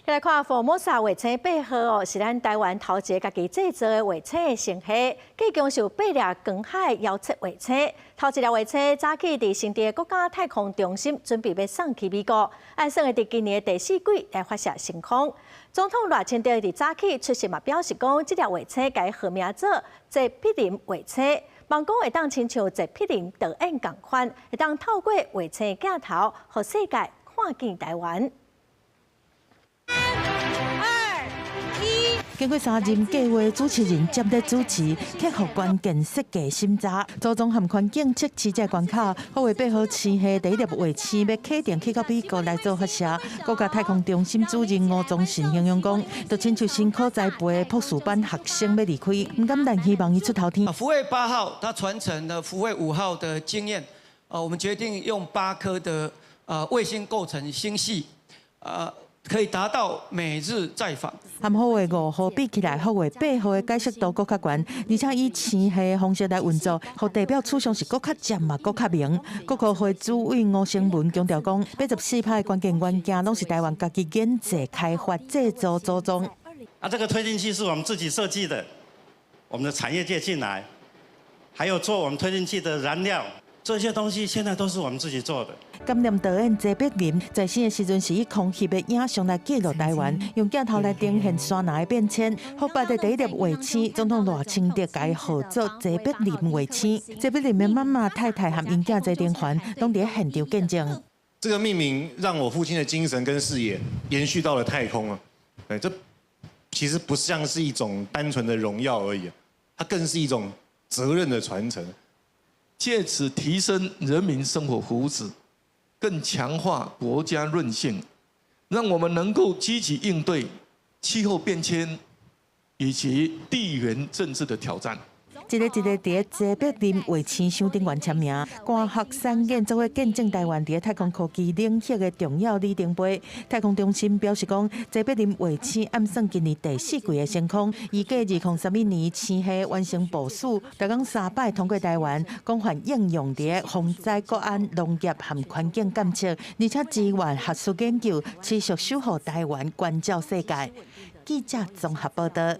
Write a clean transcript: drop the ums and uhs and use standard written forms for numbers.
来看福摩萨卫星背后哦，是咱台湾头一个家己制造的卫星的成绩，继共受8粒光海遥测卫星。头一粒卫星早起伫新地国家太空中心，准备要送去美国，按算会伫今年第4季来发射升空。总统赖清德伫早起出席嘛，表示讲，这粒卫星改号名做泽匹林卫星，望讲会当亲像泽匹林导演共款，会当透过卫星的镜头，互世界看见台湾。经过3任计划主持人接力主持，克服关键设计审查，组装含环境测试这关卡，好为配合星系第一粒卫星要启动去到美国来做发射。国家太空中心主任吴宗信形容讲，就亲像辛苦栽培的博士班学生要离开，唔敢但希望伊出头天。福卫8号它传承了福卫5号的经验，我们决定用8颗的卫星构成星系，可以达到每日在访。含好的5号比起来，好的8号的解析度更较悬，而且以星系的方式来运作，互代表处上是更较尖嘛，更较明。国科会主委吴成文强调讲，84派的关键元件拢是台湾家己研制、开发、制造、组装。这个推进器是我们自己设计的，我们的产业界进来，还有做我们推进器的燃料。这些东西现在都是我们自己做的。感念导演泽必林在生的时阵是以空翕的影像来记录台湾，用镜头来呈现山南的变迁。福巴的第一粒卫星，总统赖清德改号做泽必林卫星。泽必林的妈妈、太太和因囝泽丁环拢在现场见证。这个命名让我父亲的精神跟视野延续到了太空了。这其实不像是一种单纯的荣耀而已，它更是一种责任的传承。借此提升人民生活福祉，更强化国家韧性，让我们能够积极应对气候变迁以及地缘政治的挑战。一个伫泽必林卫星上顶员签名，官学三研作为见证台湾伫太空科技领域的重要里程碑。太空中心表示讲，泽必林卫星按算今年第4季的升空，预计2031年星系完成部署，大港3摆通过台湾，广泛应用伫防灾、国安、农业和环境监测，而且支援学术研究，持续守护台湾，关照世界。记者综合报道。